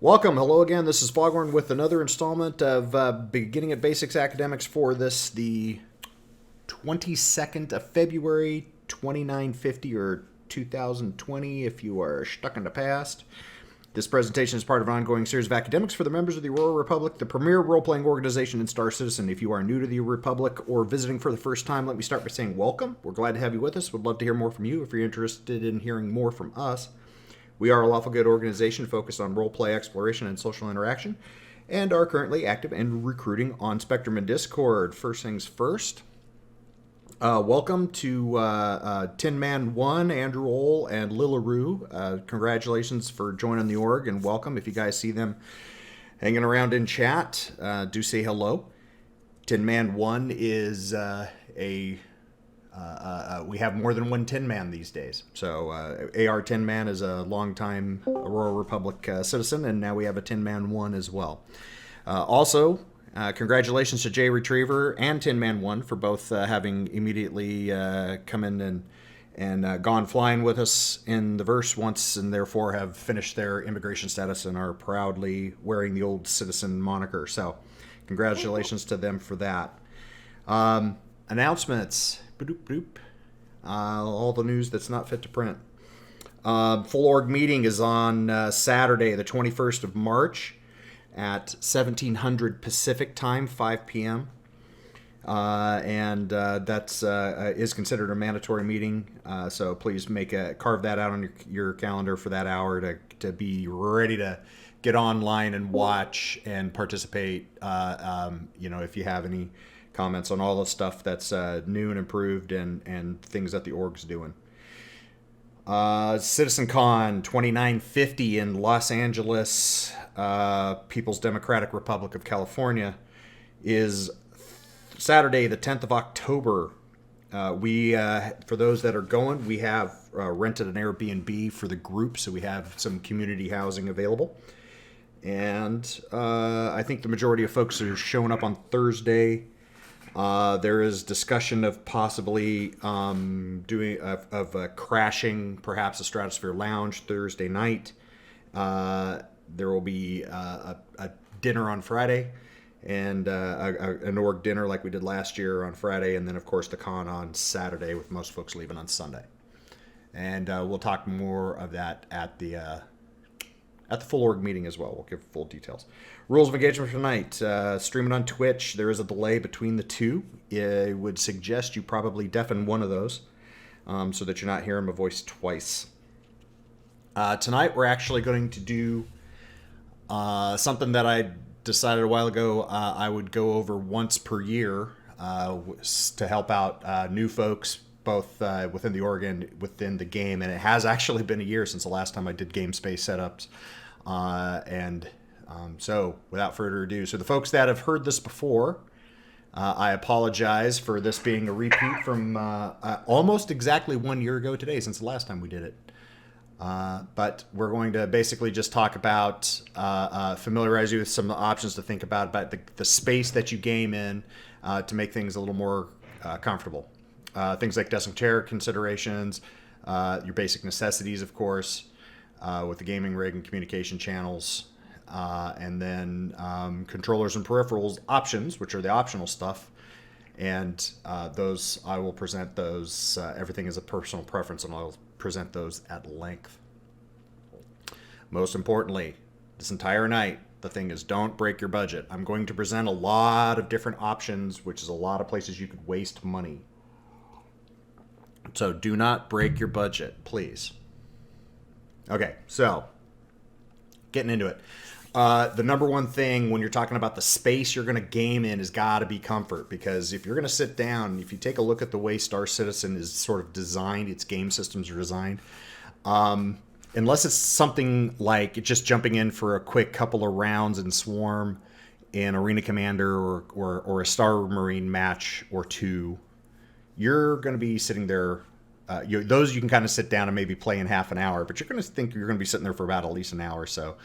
Welcome. Hello again. This is Foghorn with another installment of Beginning at Basics Academics for the 22nd of February, 2950 or 2020 if you are stuck in the past. This presentation is part of an ongoing series of academics for the members of the Aurora Republic, the premier role-playing organization in Star Citizen. If you are new to the Republic or visiting for the first time, let me start by saying welcome. We're glad to have you with us. Would love to hear more from you if you're interested in hearing more from us. We are a lawful good organization focused on roleplay, exploration, and social interaction, and are currently active and recruiting on Spectrum and Discord. First things first, welcome to Tin Man 1, Andrew Ole, and Lilaroo. Congratulations for joining the org, and welcome. If you guys see them hanging around in chat, do say hello. Tin Man 1 is we have more than one Tin Man these days. So AR Tin Man is a longtime Aurora Republic citizen, and now we have a Tin Man 1 as well. Also, congratulations to Jay Retriever and Tin Man 1 for both having immediately come in and gone flying with us in the verse once, and therefore have finished their immigration status and are proudly wearing the old citizen moniker. So congratulations to them for that. Announcements. All the news that's not fit to print. Full org meeting is on Saturday, the 21st of March at 1700 Pacific time, 5 p.m. That's is considered a mandatory meeting. So please carve that out on your calendar for that hour to be ready to get online and watch and participate. If you have any comments on all the stuff that's new and improved and things that the org's doing. CitizenCon 2950 in Los Angeles, People's Democratic Republic of California, is Saturday, the 10th of October. For those that are going, we have rented an Airbnb for the group, so we have some community housing available. And I think the majority of folks are showing up on Thursday. There is discussion of possibly crashing perhaps a Stratosphere Lounge Thursday night. There will be a dinner on Friday and an org dinner like we did last year on Friday, and then of course the con on Saturday, with most folks leaving on Sunday. And we'll talk more of that at the full org meeting as well. We'll give full details. Rules of engagement for tonight. Streaming on Twitch. There is a delay between the two. I would suggest you probably deafen one of those so that you're not hearing my voice twice. Tonight we're actually going to do something that I decided a while ago I would go over once per year to help out new folks, both within the org and within the game. And it has actually been a year since the last time I did Gamespace setups. So without further ado, so the folks that have heard this before, I apologize for this being a repeat from almost exactly 1 year ago today, since the last time we did it. But we're going to basically just talk about, familiarize you with some of the options to think about the space that you game in to make things a little more comfortable. Things like desk and chair considerations, your basic necessities, of course, with the gaming rig and communication channels, and then controllers and peripherals options, which are the optional stuff. And those, I will present those, everything is a personal preference, and I'll present those at length. Most importantly, this entire night, the thing is, don't break your budget. I'm going to present a lot of different options, which is a lot of places you could waste money. So do not break your budget, please. Okay, so getting into it. The number one thing when you're talking about the space you're going to game in has got to be comfort, because if you're going to sit down, if you take a look at the way Star Citizen is sort of designed, its game systems are designed, unless it's something like just jumping in for a quick couple of rounds in Swarm, in Arena Commander, or a Star Marine match or two, you're going to be sitting there. Those you can kind of sit down and maybe play in half an hour, but you're going to think you're going to be sitting there for about at least an hour or so.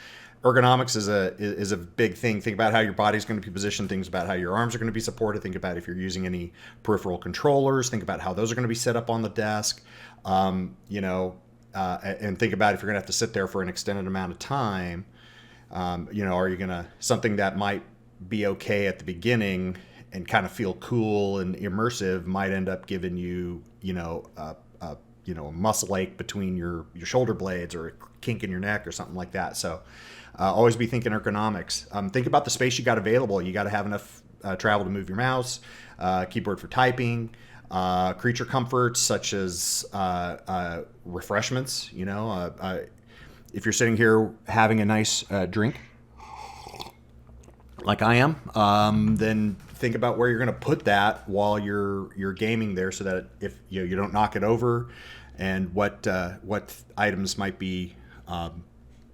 Ergonomics is a big thing. Think about how your body's going to be positioned. Think about how your arms are going to be supported. Think about if you're using any peripheral controllers. Think about how those are going to be set up on the desk. And think about if you're going to have to sit there for an extended amount of time. Are you gonna something that might be okay at the beginning and kind of feel cool and immersive might end up giving you, a muscle ache between your shoulder blades or a kink in your neck or something like that. So always be thinking ergonomics. Think about the space you got available. You got to have enough travel to move your mouse, keyboard for typing, creature comforts such as refreshments. If you're sitting here having a nice drink, like I am, then think about where you're going to put that while you're gaming there, so that if you don't knock it over, and what items might be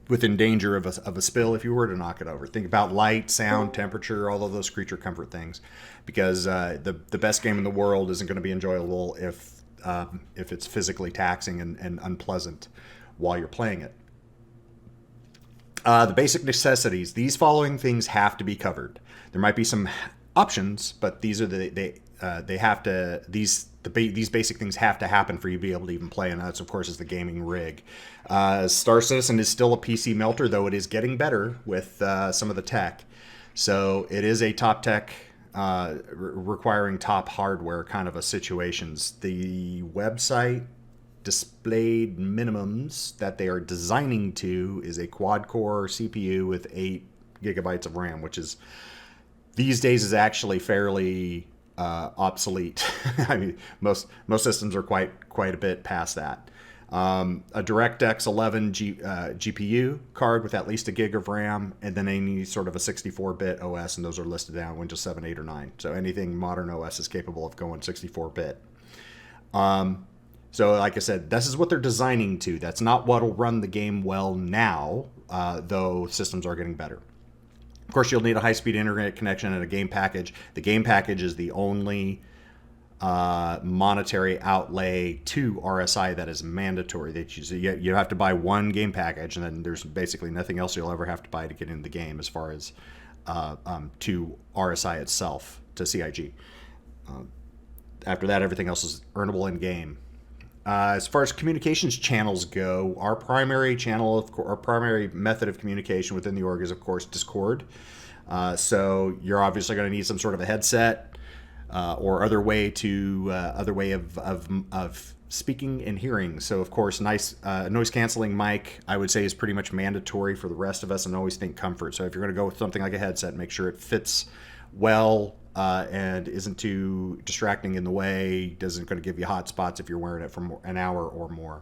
within danger of a spill if you were to knock it over. Think about light, sound, temperature, all of those creature comfort things, because the best game in the world isn't going to be enjoyable if it's physically taxing and unpleasant while you're playing it. The basic necessities. These following things have to be covered. There might be some options, but these are they have to these basic things have to happen for you to be able to even play, and that's of course is the gaming rig. Star Citizen is still a PC melter, though it is getting better with some of the tech. So it is a top tech requiring top hardware kind of a situations. The website displayed minimums that they are designing to is a quad-core CPU with 8 gigabytes of RAM, which is these days is actually fairly obsolete. I mean, most systems are quite a bit past that. A DirectX 11 GPU card with at least a gig of RAM, and then any sort of a 64-bit OS, and those are listed down, Windows 7, 8, or 9. So anything modern OS is capable of going 64-bit. So like I said, this is what they're designing to. That's not what will run the game well now, though systems are getting better. Of course, you'll need a high-speed internet connection and a game package. The game package is the only monetary outlay to RSI that is mandatory. You have to buy one game package, and then there's basically nothing else you'll ever have to buy to get into the game as far as to RSI itself, to CIG. After that, everything else is earnable in-game. As far as communications channels go, our primary method of communication within the org is, of course, Discord. So you're obviously going to need some sort of a headset or other way of speaking and hearing. So, of course, nice noise canceling mic, I would say, is pretty much mandatory for the rest of us, and always think comfort. So if you're going to go with something like a headset, make sure it fits well. And isn't too distracting in the way, isn't going to give you hot spots if you're wearing it for an hour or more.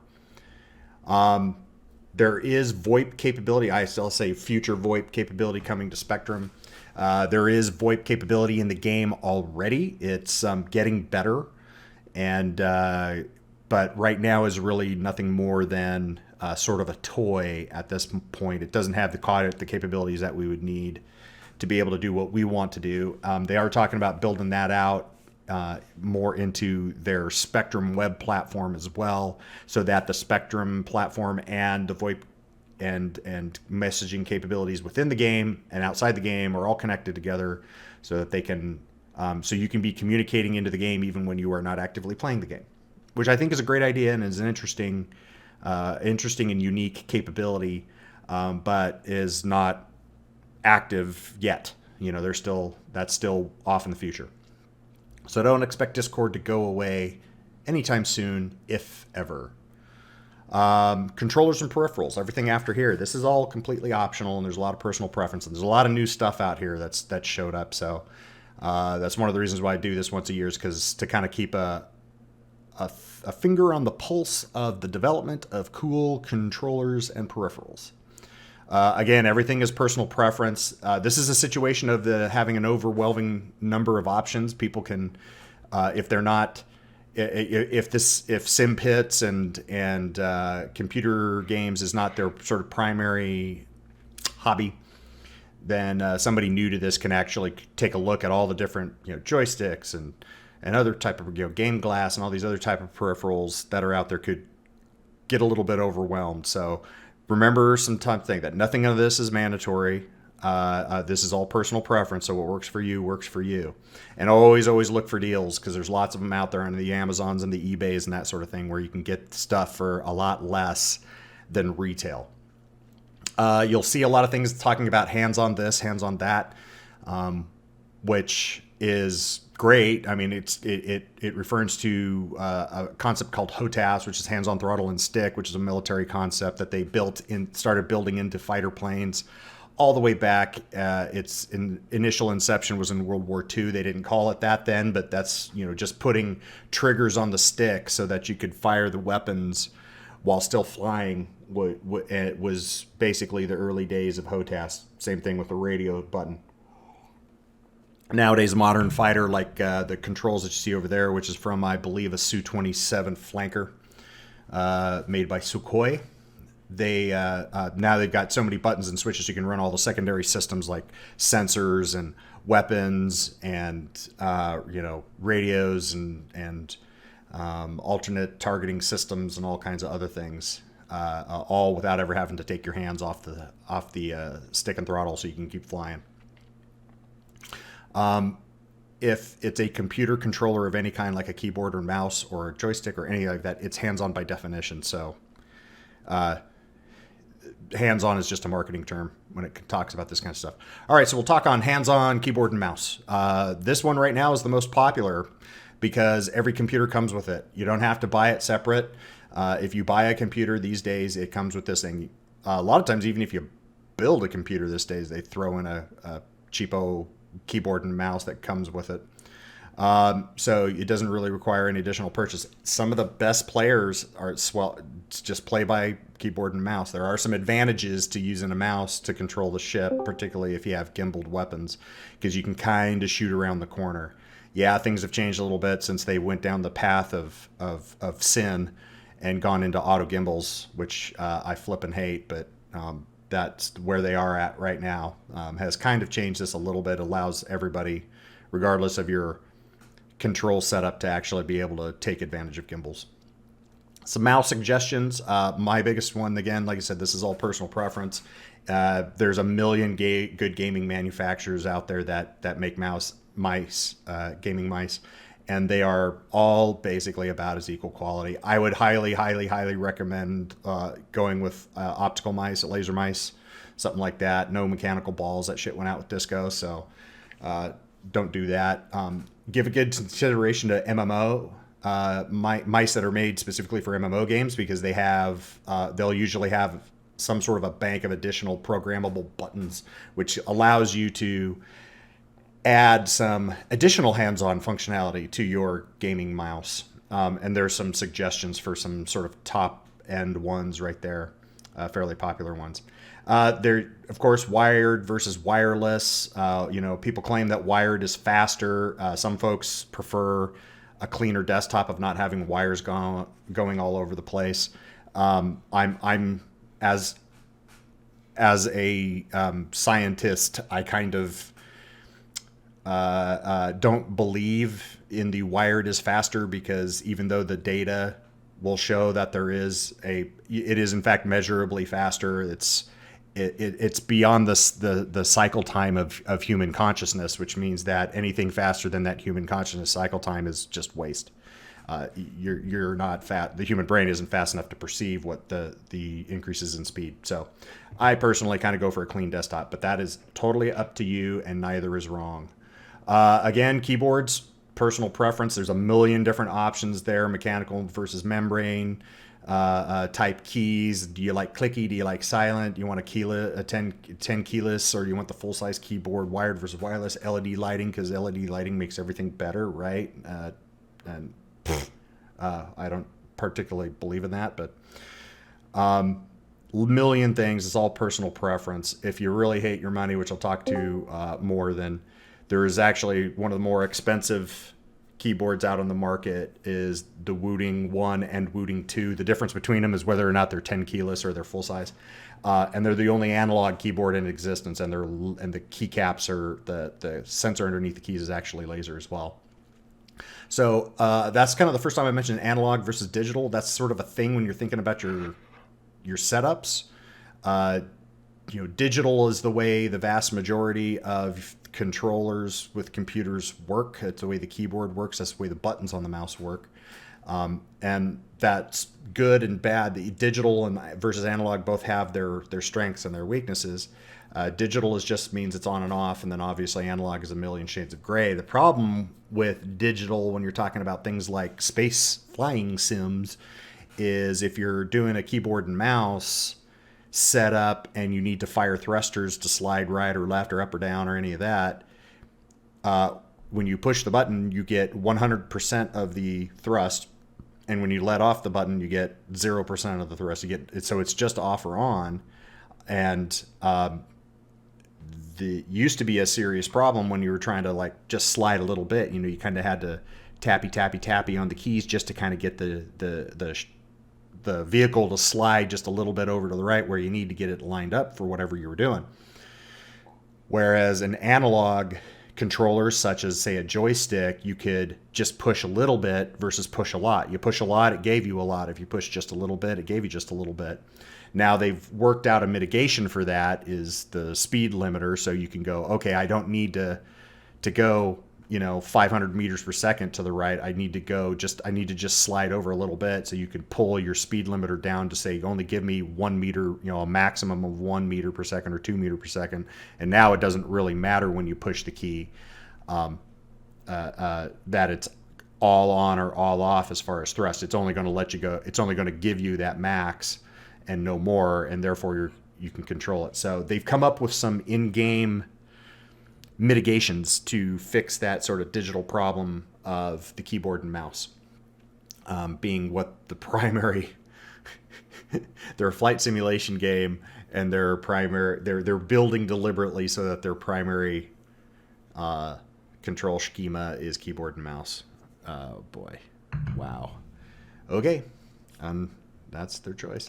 There is VoIP capability. I still say future VoIP capability coming to Spectrum. There is VoIP capability in the game already. It's getting better, and but right now is really nothing more than sort of a toy at this point. It doesn't have the capabilities that we would need to be able to do what we want to do. They are talking about building that out more into their Spectrum web platform as well, so that the Spectrum platform and the VoIP and messaging capabilities within the game and outside the game are all connected together, so that they can so you can be communicating into the game even when you are not actively playing the game, which I think is a great idea and is an interesting and unique capability, but is not active yet. That's still off in the future. So don't expect Discord to go away anytime soon, if ever. Controllers and peripherals, everything after here, this is all completely optional, and there's a lot of personal preference, and there's a lot of new stuff out here that showed up. So that's one of the reasons why I do this once a year, is because to kind of keep a finger on the pulse of the development of cool controllers and peripherals. Again, everything is personal preference. This is a situation of having an overwhelming number of options. People can, if sim pits and computer games is not their sort of primary hobby, then somebody new to this can actually take a look at all the different joysticks and other type of game glass and all these other type of peripherals that are out there. Could get a little bit overwhelmed. So remember thing that nothing of this is mandatory. This is all personal preference, so what works for you works for you. And always look for deals, because there's lots of them out there on the Amazons and the eBays and that sort of thing, where you can get stuff for a lot less than retail. You'll see a lot of things talking about hands on this, hands on that, which is great. I mean, it refers to a concept called HOTAS, which is hands on throttle and stick, which is a military concept that they started building into fighter planes all the way back. Its initial inception was in World War II. They didn't call it that then, but that's, just putting triggers on the stick so that you could fire the weapons while still flying. It was basically the early days of HOTAS. Same thing with the radio button. Nowadays, a modern fighter like the controls that you see over there, which is from, I believe, a Su-27 flanker made by Sukhoi. Now they've got so many buttons and switches you can run all the secondary systems like sensors and weapons and radios and alternate targeting systems and all kinds of other things, all without ever having to take your hands off the stick and throttle so you can keep flying. If it's a computer controller of any kind, like a keyboard or mouse or a joystick or anything like that, it's hands-on by definition. So hands-on is just a marketing term when it talks about this kind of stuff. All right, so we'll talk on hands-on keyboard and mouse. This one right now is the most popular because every computer comes with it. You don't have to buy it separate. If you buy a computer these days, it comes with this thing. A lot of times, even if you build a computer these days, they throw in a cheapo keyboard and mouse that comes with it. So it doesn't really require any additional purchase. Some of the best players just play by keyboard and mouse. There are some advantages to using a mouse to control the ship, particularly if you have gimbaled weapons, because you can kind of shoot around the corner. Yeah, things have changed a little bit since they went down the path of sin and gone into auto gimbals, which I flip and hate, but that's where they are at right now. Has kind of changed this a little bit, allows everybody, regardless of your control setup, to actually be able to take advantage of gimbals. Some mouse suggestions. My biggest one, again, like I said, this is all personal preference. There's a million good gaming manufacturers out there that make gaming mice, and they are all basically about as equal quality. I would highly, highly, highly recommend going with optical mice, laser mice, something like that. No mechanical balls. That shit went out with disco, so don't do that. Give a good consideration to MMO mice that are made specifically for MMO games, because they'll usually have some sort of a bank of additional programmable buttons, which allows you to add some additional hands-on functionality to your gaming mouse. And there's some suggestions for some sort of top-end ones right there, fairly popular ones. They're, of course, wired versus wireless. People claim that wired is faster. Some folks prefer a cleaner desktop of not having wires going all over the place. I'm as a scientist, I kind of don't believe in the wired is faster, because even though the data will show that it is in fact measurably faster, it's beyond the cycle time of human consciousness, which means that anything faster than that human consciousness cycle time is just waste. You're not fat. The human brain isn't fast enough to perceive what the increases in speed. So I personally kind of go for a clean desktop, but that is totally up to you, and neither is wrong. Again, keyboards, personal preference. There's a million different options there. Mechanical versus membrane, type keys. Do you like clicky? Do you like silent? Do you want a 10 keyless, or do you want the full size keyboard, wired versus wireless? LED lighting, because LED lighting makes everything better, right? I don't particularly believe in that, but million things. It's all personal preference. If you really hate your money, which I'll talk to more, then there is actually one of the more expensive keyboards out on the market is the Wooting 1 and Wooting 2. The difference between them is whether or not they're 10 keyless or they're full size. And they're the only analog keyboard in existence, and the keycaps are the sensor underneath the keys is actually laser as well. So that's kind of the first time I mentioned analog versus digital. That's sort of a thing when you're thinking about your setups. Digital is the way the vast majority of controllers with computers work. It's the way the keyboard works. That's the way the buttons on the mouse work. And that's good and bad. The digital and versus analog both have their strengths and their weaknesses. Digital is just means it's on and off, and then obviously analog is a million shades of gray. The problem with digital when you're talking about things like space flying sims is if you're doing a keyboard and mouse setup and you need to fire thrusters to slide right or left or up or down or any of that, when you push the button, you get 100% of the thrust, and when you let off the button, you get 0% of the thrust. You get so it's just off or on, and the used to be a serious problem when you were trying to like just slide a little bit. You kind of had to tappy on the keys just to kind of get the vehicle to slide just a little bit over to the right where you need to get it lined up for whatever you were doing. Whereas an analog controller, such as say a joystick, you could just push a little bit versus push a lot. You push a lot, it gave you a lot. If you push just a little bit, it gave you just a little bit. Now they've worked out a mitigation for that is the speed limiter. So you can go, okay, I don't need to go, 500 meters per second to the right. I need to just slide over a little bit. So you can pull your speed limiter down to say, only give me 1 meter, a maximum of 1 meter per second or 2 meter per second. And now it doesn't really matter when you push the key, that it's all on or all off as far as thrust. It's only going to let you go. It's only going to give you that max and no more. And therefore you can control it. So they've come up with some in-game mitigations to fix that sort of digital problem of the keyboard and mouse, being what the primary they're a flight simulation game, and they're building deliberately so that their primary control schema is keyboard and mouse. Oh boy, wow. Okay, that's their choice.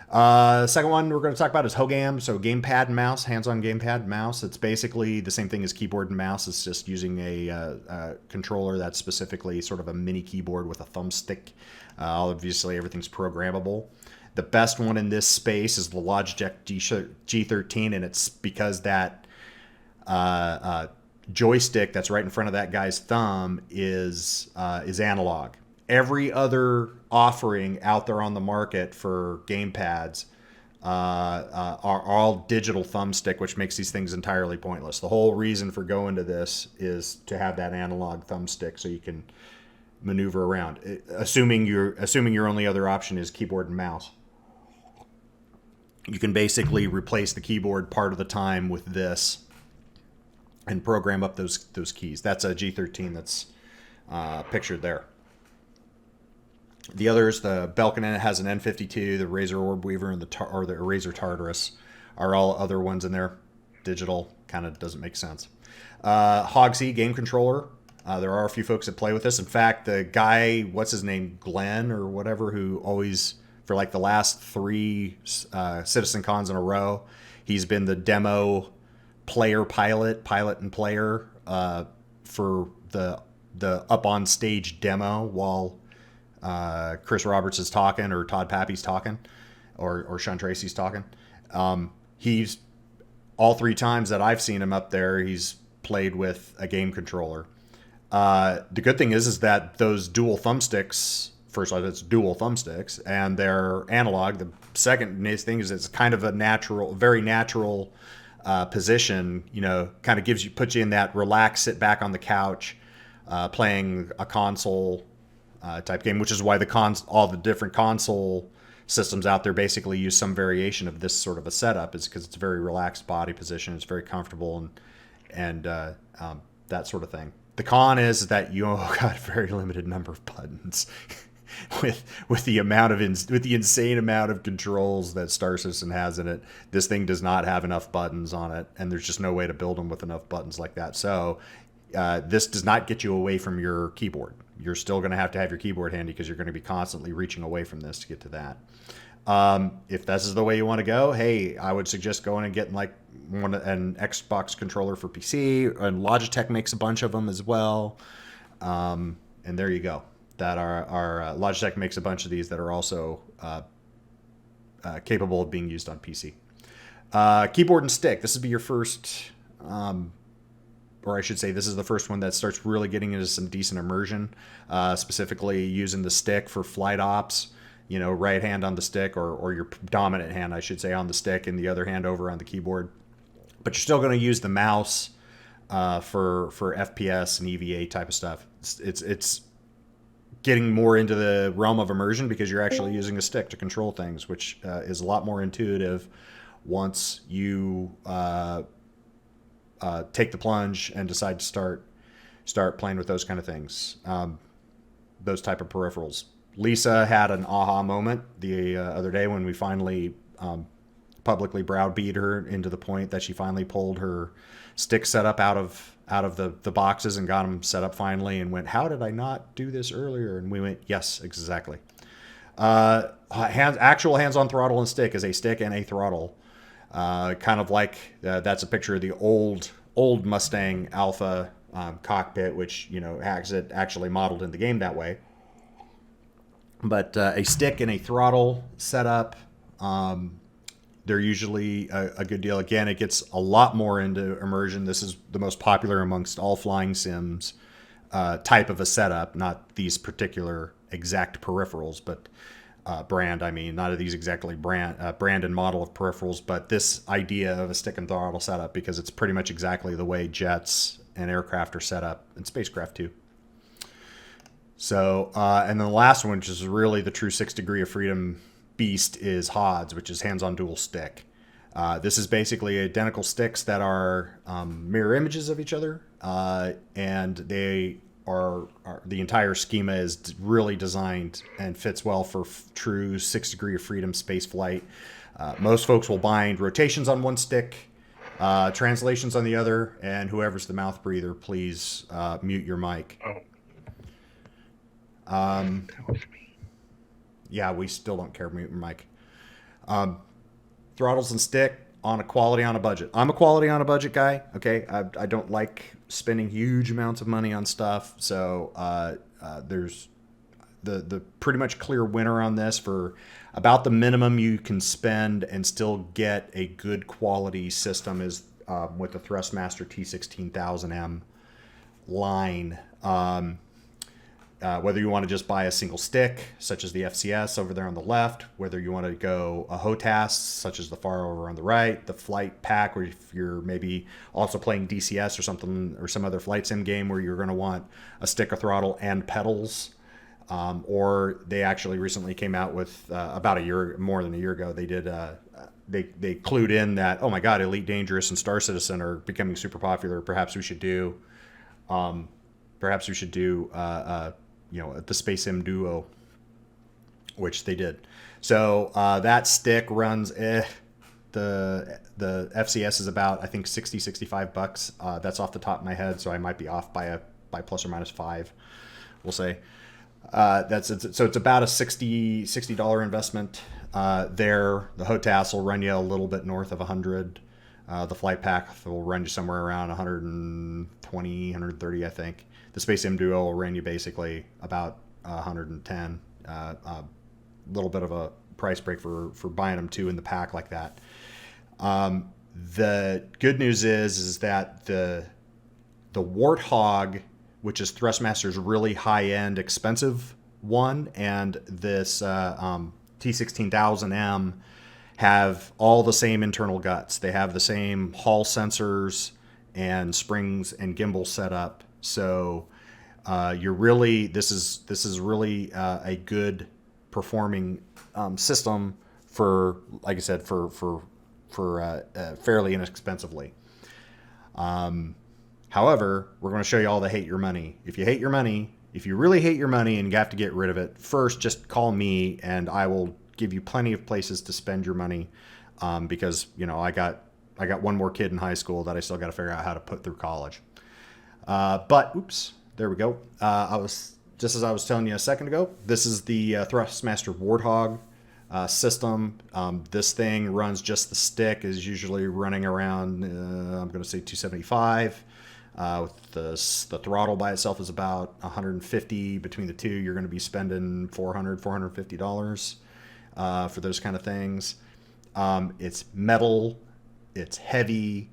Second one we're going to talk about is HOGAM. So gamepad and mouse, hands-on gamepad and mouse. It's basically the same thing as keyboard and mouse. It's just using a controller that's specifically sort of a mini keyboard with a thumbstick. Obviously, everything's programmable. The best one in this space is the Logitech G13, and it's because that joystick that's right in front of that guy's thumb is analog. Every other offering out there on the market for gamepads are all digital thumbstick, which makes these things entirely pointless. The whole reason for going to this is to have that analog thumbstick so you can maneuver around. Assuming your only other option is keyboard and mouse, you can basically replace the keyboard part of the time with this and program up those keys. That's a G13 that's pictured there. The others, the Belkin has an N52, the Razor Orb Weaver, and the Razor Tartarus are all other ones in there. Digital kind of doesn't make sense. HOGS game controller. There are a few folks that play with this. In fact, the guy, what's his name, Glenn or whatever, who always, for like the last 3 Citizen Cons in a row, he's been the demo pilot and player for the up on stage demo while Chris Roberts is talking, or Todd Pappy's talking, or Sean Tracy's talking. He's all 3 times that I've seen him up there, he's played with a game controller. The good thing is that those dual thumbsticks, first of all, it's dual thumbsticks, and they're analog. The second nice thing is it's kind of a very natural position. Kind of puts you in that relax, sit back on the couch, playing a console type game, which is why all the different console systems out there basically use some variation of this sort of a setup, is because it's a very relaxed body position, it's very comfortable, and that sort of thing. The con is that you got a very limited number of buttons with the insane amount of controls that Star Citizen has in it. This thing does not have enough buttons on it, and there's just no way to build them with enough buttons like that. So this does not get you away from your keyboard. You're still going to have your keyboard handy because you're going to be constantly reaching away from this to get to that. If this is the way you want to go, hey, I would suggest going and getting like an Xbox controller for PC, and Logitech makes a bunch of them as well. And there you go. That are Logitech makes a bunch of these that are also capable of being used on PC. Keyboard and stick. This would be your first or I should say, this is the first one that starts really getting into some decent immersion, specifically using the stick for flight ops. Right hand on the stick, or your dominant hand, I should say, on the stick, and the other hand over on the keyboard. But you're still going to use the mouse for FPS and EVA type of stuff. It's getting more into the realm of immersion because you're actually using a stick to control things, which is a lot more intuitive once you take the plunge and decide to start playing with those kind of things, those type of peripherals. Lisa had an aha moment the other day when we finally publicly browbeat her into the point that she finally pulled her stick setup out of the boxes and got them set up finally, and went, "How did I not do this earlier?" And we went, "Yes, exactly." Actual hands-on throttle and stick is a stick and a throttle, kind of like that's a picture of the old Mustang Alpha cockpit, which has it actually modeled in the game that way. But a stick and a throttle setup, they're usually a good deal. Again, it gets a lot more into immersion. This is the most popular amongst all flying sims type of a setup, not these particular exact peripherals, but brand. I mean, not of these exactly brand and model of peripherals, but this idea of a stick and throttle setup, because it's pretty much exactly the way jets and aircraft are set up, and spacecraft too. So, and then the last one, which is really the true 6 degree of freedom beast, is HODS, which is hands-on dual stick. This is basically identical sticks that are mirror images of each other, and they are the entire schema is really designed and fits well for true 6 degree of freedom space flight. Most folks will bind rotations on one stick, translations on the other, and whoever's the mouth breather, please mute your mic. Oh. That was me. Yeah, we still don't care. Mute your mic. Throttles and stick on a quality on a budget. I'm a quality on a budget guy. Okay, I don't like spending huge amounts of money on stuff. So there's the pretty much clear winner on this for about the minimum you can spend and still get a good quality system is with the Thrustmaster T16000M line. Whether you want to just buy a single stick, such as the FCS over there on the left, whether you want to go a HOTAS, such as the far over on the right, the flight pack, or if you're maybe also playing DCS or something, or some other flight sim game where you're going to want a stick, a throttle, and pedals. Or they actually recently came out with about more than a year ago. They did they clued in that, oh my God, Elite Dangerous and Star Citizen are becoming super popular. Perhaps we should do the Space Sim Duo, which they did. So that stick runs the FCS is about, I think, $65. That's off the top of my head, so I might be off by plus or minus $5, we'll say. So it's about a $60 investment there. The HOTAS will run you a little bit north of 100. The flight pack will run you somewhere around 120, 130, I think. The Space Sim Duo will run you basically about 110. A little bit of a price break for buying them two in the pack like that. The good news is that the Warthog, which is Thrustmaster's really high-end, expensive one, and this T16000M have all the same internal guts. They have the same Hall sensors and springs and gimbal setup. So this is really a good performing system for, like I said, for fairly inexpensively. However, we're going to show you all the hate your money. If you really hate your money and you have to get rid of it, first just call me and I will give you plenty of places to spend your money, because I got one more kid in high school that I still got to figure out how to put through college. But oops, there we go. Just as I was telling you a second ago, this is the Thrustmaster Warthog system. This thing runs just the stick, is usually running around I'm going to say 275. With the throttle by itself is about 150. Between the two, you're going to be spending $450 for those kind of things. It's metal, it's heavy,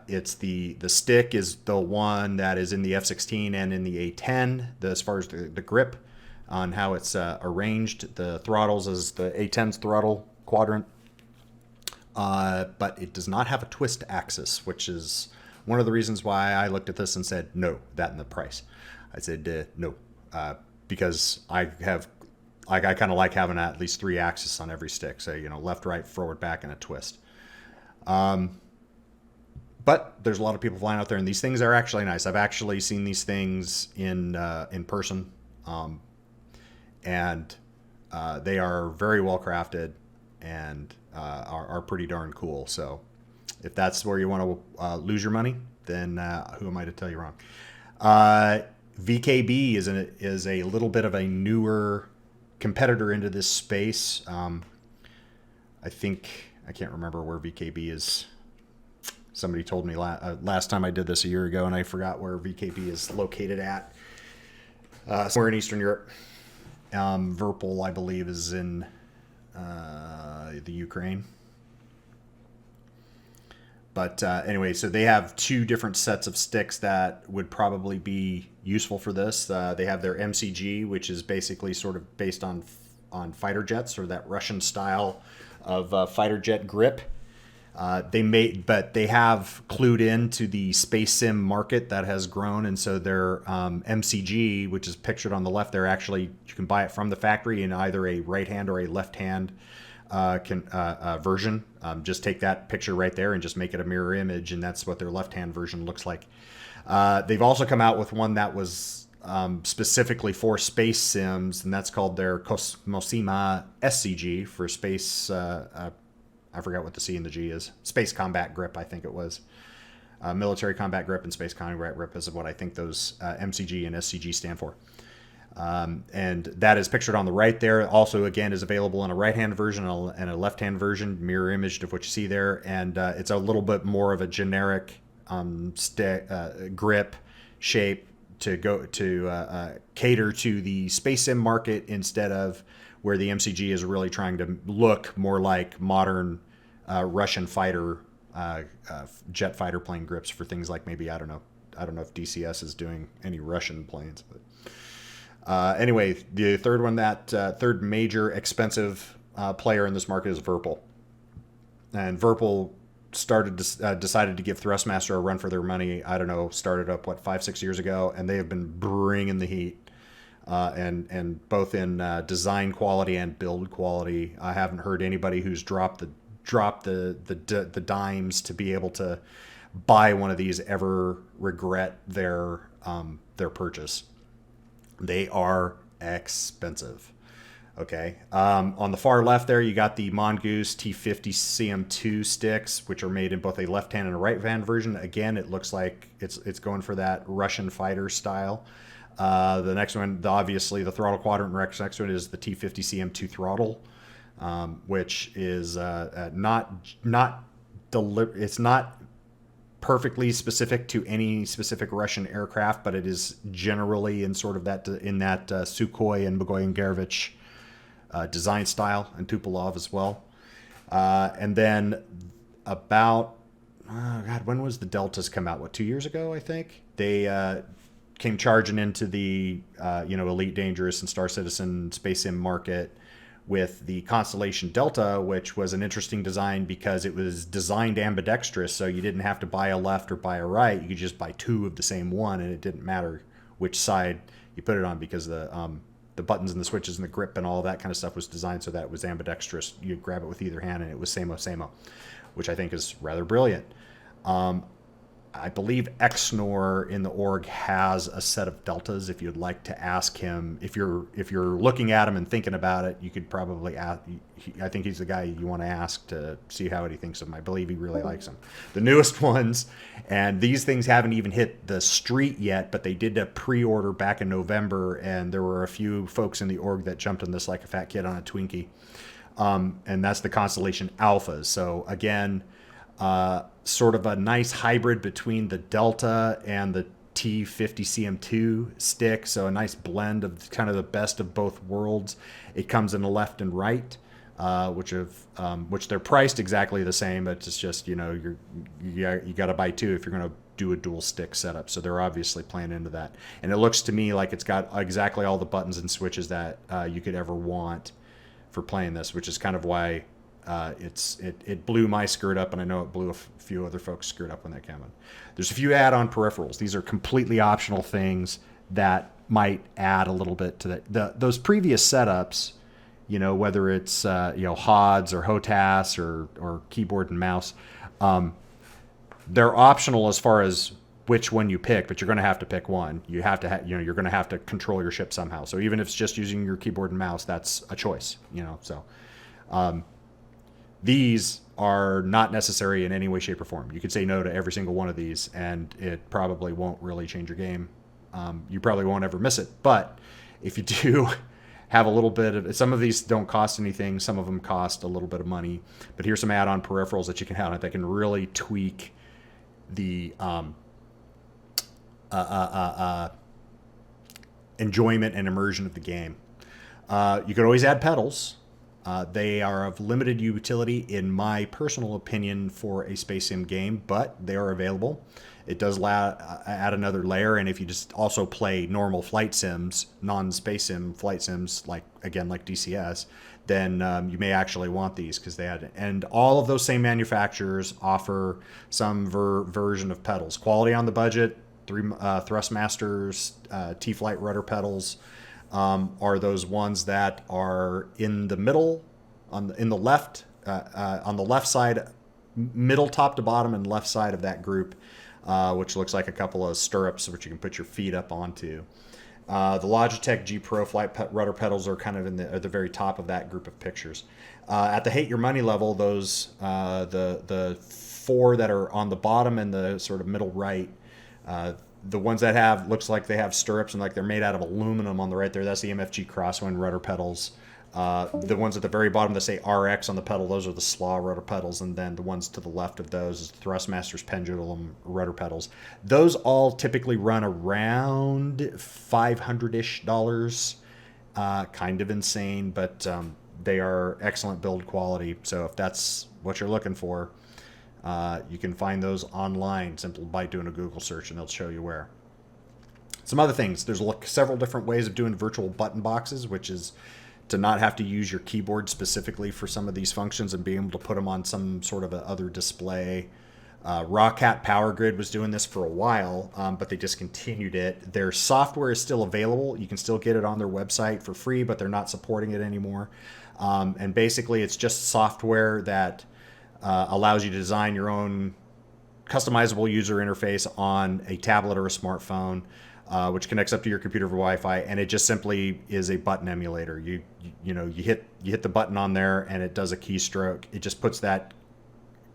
It's the stick is the one that is in the F16 and in the A10. As far as the grip on how it's arranged, the throttles is the A10's throttle quadrant, but it does not have a twist axis, which is one of the reasons why I looked at this and said no. That and the price, I said no, because I kind of like having at least 3 axes on every stick, so left, right, forward, back, and a twist. But there's a lot of people flying out there, and these things are actually nice. I've actually seen these things in person, and they are very well crafted and are pretty darn cool. So if that's where you want to lose your money, then who am I to tell you wrong? VKB is a little bit of a newer competitor into this space. I can't remember where VKB is. Somebody told me last time I did this a year ago, and I forgot where VKB is located at. Somewhere in Eastern Europe. Verpal, I believe, is in the Ukraine. But anyway, so they have 2 different sets of sticks that would probably be useful for this. They have their MCG, which is basically sort of based on fighter jets, or that Russian style of fighter jet grip. But they have clued into the space sim market that has grown, and so their MCG, which is pictured on the left there, actually you can buy it from the factory in either a right hand or a left hand version. Just take that picture right there and just make it a mirror image, and that's what their left hand version looks like. They've also come out with one that was specifically for space sims, and that's called their Cosmosima SCG for space. I forgot what the C and the G is. Space Combat Grip, I think it was. Military Combat Grip and Space Combat Grip is what I think those MCG and SCG stand for. And that is pictured on the right there. Also, again, is available in a right-hand version and a left-hand version, mirror image of what you see there. And it's a little bit more of a generic grip shape to cater to the space sim market, instead of where the MCG is really trying to look more like modern Russian fighter jet fighter plane grips for things like maybe I don't know if DCS is doing any Russian planes, but anyway, the third one, third major expensive player in this market is Verpal, and Verpal decided to give Thrustmaster a run for their money. I don't know, started up 5-6 years ago, and they have been bringing the heat. And both in design quality and build quality. I haven't heard anybody who's dropped the dimes to be able to buy one of these ever regret their purchase. They are expensive. Okay. On the far left there, you got the Mongoose T50 CM2 sticks, which are made in both a left hand and a right hand version. Again, it looks like it's going for that Russian fighter style. The next one, obviously the throttle quadrant next one is the T50 CM2 throttle, which is it's not perfectly specific to any specific Russian aircraft, but it is generally in sort of that Sukhoi and Bogoyan-Gurevich design style, and Tupolev as well. And then when was the Deltas come out? 2 years ago, I think they came charging into the Elite Dangerous and Star Citizen Space Sim market with the Constellation Delta, which was an interesting design because it was designed ambidextrous, so you didn't have to buy a left or buy a right. You could just buy 2 of the same one, and it didn't matter which side you put it on, because the buttons and the switches and the grip and all of that kind of stuff was designed so that it was ambidextrous. You'd grab it with either hand, and it was sameo, which I think is rather brilliant. I believe Exnor in the org has a set of Deltas. If you'd like to ask him, if you're looking at him and thinking about it, you could probably ask. I think he's the guy you want to ask to see how he thinks of him. I believe he really likes them. The newest ones, and these things haven't even hit the street yet, but they did a pre-order back in November, and there were a few folks in the org that jumped on this like a fat kid on a Twinkie. And that's the Constellation Alphas. So again, sort of a nice hybrid between the Delta and the T50 CM2 stick. So a nice blend of kind of the best of both worlds. It comes in a left and right. which they're priced exactly the same, but it's just, you got to buy two if you're going to do a dual stick setup. So they're obviously playing into that. And it looks to me like it's got exactly all the buttons and switches that you could ever want for playing this, which is kind of why it blew my skirt up, and I know it blew a few other folks' skirt up when that came in. There's a few add-on peripherals. These are completely optional things that might add a little bit to those previous setups, whether it's HODS or HOTAS or keyboard and mouse. They're optional as far as which one you pick, but you're going to have to pick one. You have to you're going to have to control your ship somehow. So even if it's just using your keyboard and mouse, that's a choice, so these are not necessary in any way, shape, or form. You could say no to every single one of these, and it probably won't really change your game. You probably won't ever miss it. But if you do have a little bit of, some of these don't cost anything. Some of them cost a little bit of money. But here's some add-on peripherals that you can have that can really tweak the enjoyment and immersion of the game. You can always add pedals. They are of limited utility, in my personal opinion, for a space sim game, but they are available. It does add another layer, and if you just also play normal flight sims, non-space sim flight sims, like DCS, then you may actually want these, because they add, and all of those same manufacturers offer some version of pedals. Quality on the budget, Thrustmasters, T-Flight rudder pedals are those ones that are in the middle, on the left side, middle top to bottom and left side of that group, which looks like a couple of stirrups which you can put your feet up onto. The Logitech G Pro flight rudder pedals are kind of at the very top of that group of pictures. At the hate your money level, those the four that are on the bottom and the sort of middle right, the ones that looks like they have stirrups and like they're made out of aluminum on the right there, that's the MFG Crosswind rudder pedals. The ones at the very bottom that say RX on the pedal, those are the Slaw rudder pedals, and then the ones to the left of those is Thrustmasters Pendulum rudder pedals. Those all typically run around $500-ish, kind of insane, but they are excellent build quality. So if that's what you're looking for, you can find those online simply by doing a Google search, and they'll show you where. Some other things, there's several different ways of doing virtual button boxes, which is to not have to use your keyboard specifically for some of these functions and be able to put them on some sort of other display. Rawcat Power Grid was doing this for a while, but they discontinued it. Their software is still available. You can still get it on their website for free, but they're not supporting it anymore. And basically, it's just software that allows you to design your own customizable user interface on a tablet or a smartphone, which connects up to your computer for Wi-Fi, and it just simply is a button emulator. You hit the button on there, and it does a keystroke. It just puts that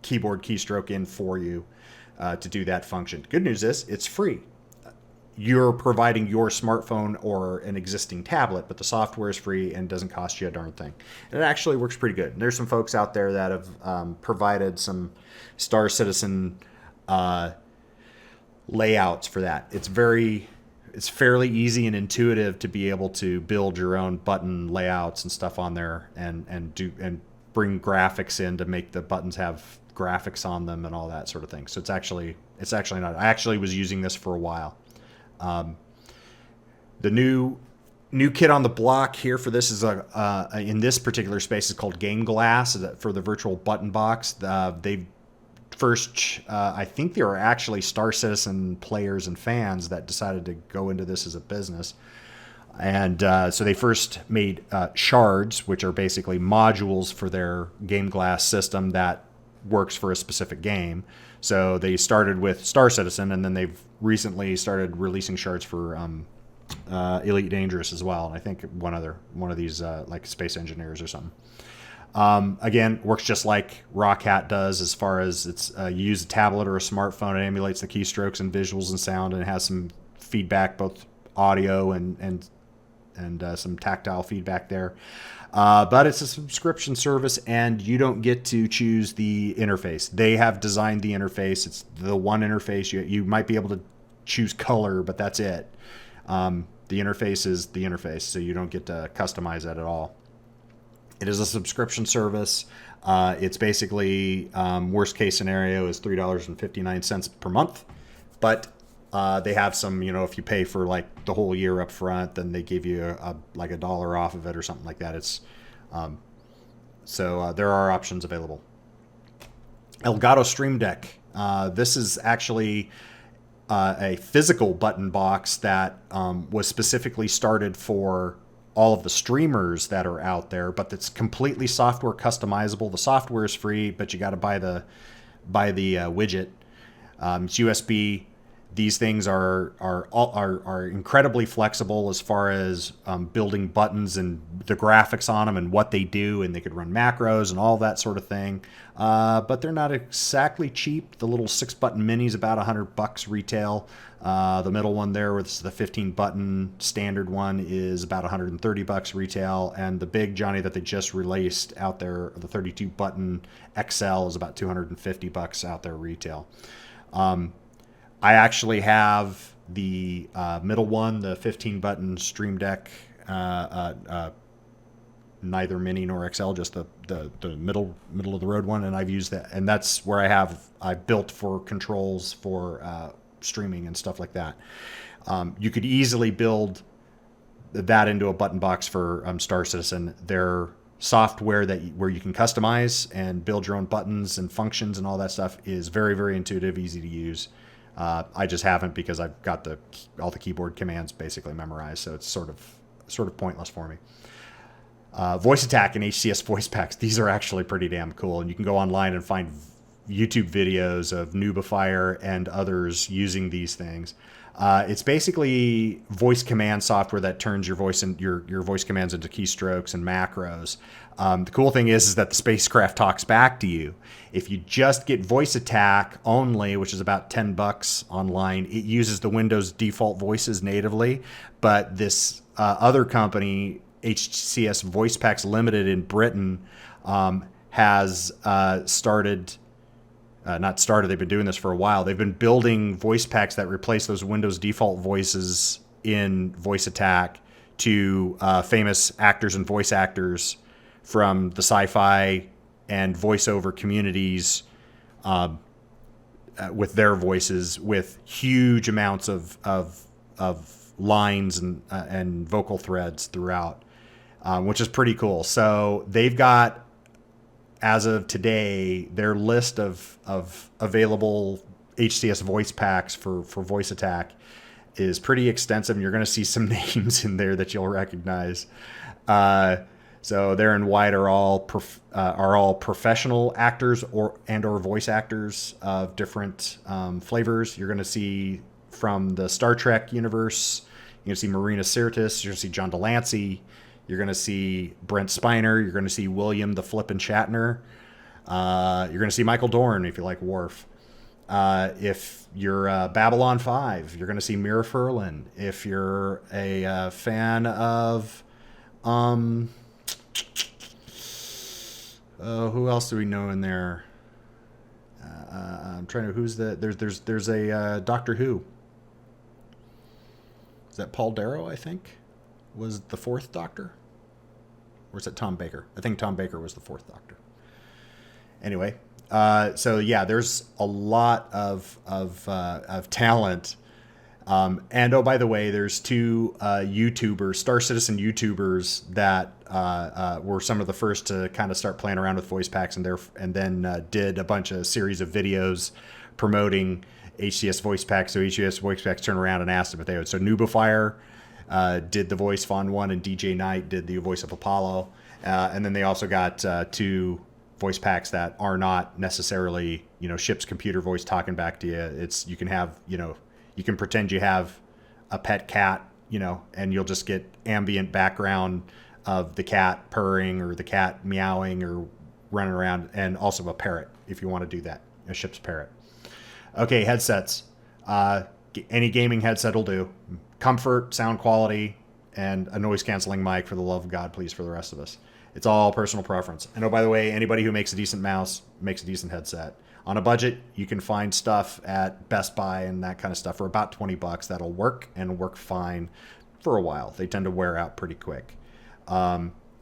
keyboard keystroke in for you to do that function. Good news is it's free. You're providing your smartphone or an existing tablet, but the software is free and doesn't cost you a darn thing. And it actually works pretty good. And there's some folks out there that have provided some Star Citizen layouts for that. It's fairly easy and intuitive to be able to build your own button layouts and stuff on there, and bring graphics in to make the buttons have graphics on them and all that sort of thing. So it's actually not. I actually was using this for a while. The new kid on the block here for this is in this particular space is called Game Glass for the virtual button box. They've I think there are actually Star Citizen players and fans that decided to go into this as a business. And so they first made shards, which are basically modules for their Game Glass system that works for a specific game. So they started with Star Citizen, and then they've recently started releasing shards for Elite Dangerous as well. And I think one of these like Space Engineers or something. Again, works just like Rawcat does as far as it's you use a tablet or a smartphone. It emulates the keystrokes and visuals and sound, and it has some feedback, both audio and some tactile feedback there. But it's a subscription service, and you don't get to choose the interface. They have designed the interface. It's the one interface. You might be able to choose color, but that's it. The interface is the interface, so you don't get to customize that at all. It is a subscription service. It's basically, worst case scenario is $3.59 per month. But they have some, if you pay for like the whole year up front, then they give you like $1 off of it or something like that. So there are options available. Elgato Stream Deck. This is actually a physical button box that was specifically started for all of the streamers that are out there, but it's completely software customizable. The software is free, but you got to buy the widget. It's USB. These things are incredibly flexible as far as building buttons and the graphics on them and what they do, and they could run macros and all that sort of thing. But they're not exactly cheap. The little 6-button mini is about $100 retail. The middle one there, with the 15-button standard one, is about $130 retail, and the big Johnny that they just released out there, the 32-button XL, is about $250 out there retail. I actually have the middle one, the 15-button Stream Deck, neither Mini nor XL, just the middle of the road one, and I've used that, and that's where I built for controls for streaming and stuff like that. You could easily build that into a button box for Star Citizen. Their software where you can customize and build your own buttons and functions and all that stuff is very, very intuitive, easy to use. I just haven't, because I've got all the keyboard commands basically memorized, so it's sort of pointless for me. Voice Attack and HCS voice packs. These are actually pretty damn cool, and you can go online and find YouTube videos of Noobifier and others using these things. It's basically voice command software that turns your voice and your voice commands into keystrokes and macros. The cool thing is that the spacecraft talks back to you. If you just get Voice Attack only, which is about $10 online, it uses the Windows default voices natively. But this other company, HCS Voice Packs Limited in Britain, has started. Not started, they've been doing this for a while. They've been building voice packs that replace those Windows default voices in Voice Attack to famous actors and voice actors from the sci-fi and voiceover communities with their voices, with huge amounts of lines and vocal threads throughout, which is pretty cool. So they've got, as of today, their list of available HCS voice packs for Voice Attack is pretty extensive, and you're going to see some names in there that you'll recognize. So there and wide are all professional actors or voice actors of different flavors. You're going to see from the Star Trek universe. You're going to see Marina Sirtis. You're going to see John Delancey. You're going to see Brent Spiner. You're going to see William the Flippin' Shatner. You're going to see Michael Dorn if you like Worf. If you're Babylon 5, you're going to see Mira Furlan. If you're a fan of... who else do we know in there? I'm trying to... Who's the... There's a Doctor Who. Is that Paul Darrow, I think? Was the fourth Doctor? Or is it Tom Baker? I think Tom Baker was the fourth Doctor. Anyway, so yeah, there's a lot of talent. And oh, by the way, there's two YouTubers, Star Citizen YouTubers, that were some of the first to kind of start playing around with voice packs, and then did a bunch of series of videos promoting HCS voice packs. So HCS voice packs turned around and asked them if they would. So Noobifier did the voice Fawn 1, and DJ Knight did the voice of Apollo. And then they also got two voice packs that are not necessarily, ship's computer voice talking back to you. It's, you can have, you can pretend you have a pet cat, and you'll just get ambient background of the cat purring or the cat meowing or running around, and also a parrot if you want to do that, a ship's parrot. Okay, headsets. Any gaming headset will do. Comfort, sound quality, and a noise-canceling mic, for the love of God, please, for the rest of us. It's all personal preference. And oh, by the way, anybody who makes a decent mouse makes a decent headset. On a budget, you can find stuff at Best Buy and that kind of stuff for about $20. That'll work and work fine for a while. They tend to wear out pretty quick.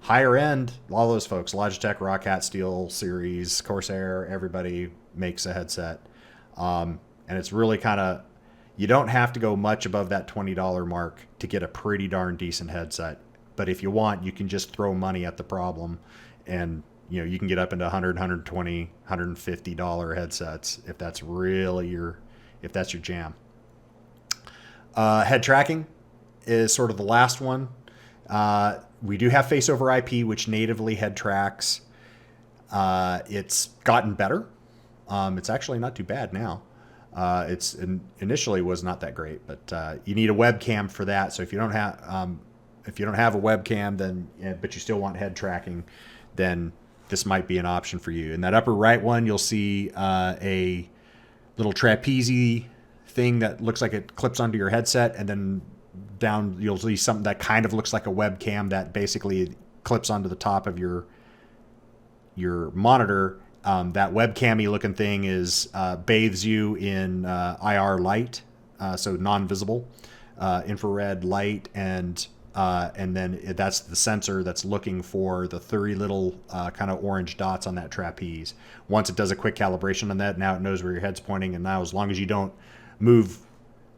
Higher end, all those folks, Logitech, Rockhat, Steel Series, Corsair, everybody makes a headset. And it's really kind of, you don't have to go much above that $20 mark to get a pretty darn decent headset. But if you want, you can just throw money at the problem, and you can get up into $100, $120, $150 headsets if that's really your jam. Head tracking is sort of the last one. We do have face over IP, which natively head tracks. It's gotten better. It's actually not too bad now. It's initially was not that great, but you need a webcam for that. So if you don't have a webcam, then but you still want head tracking, then this might be an option for you. In that upper right one, you'll see a little trapeze thing that looks like it clips onto your headset, and then down you'll see something that kind of looks like a webcam that basically clips onto the top of your monitor. That webcam-y looking thing is bathes you in IR light, so non-visible infrared light, and then that's the sensor that's looking for the 30 little kind of orange dots on that trapeze. Once it does a quick calibration on that, now it knows where your head's pointing, and now as long as you don't move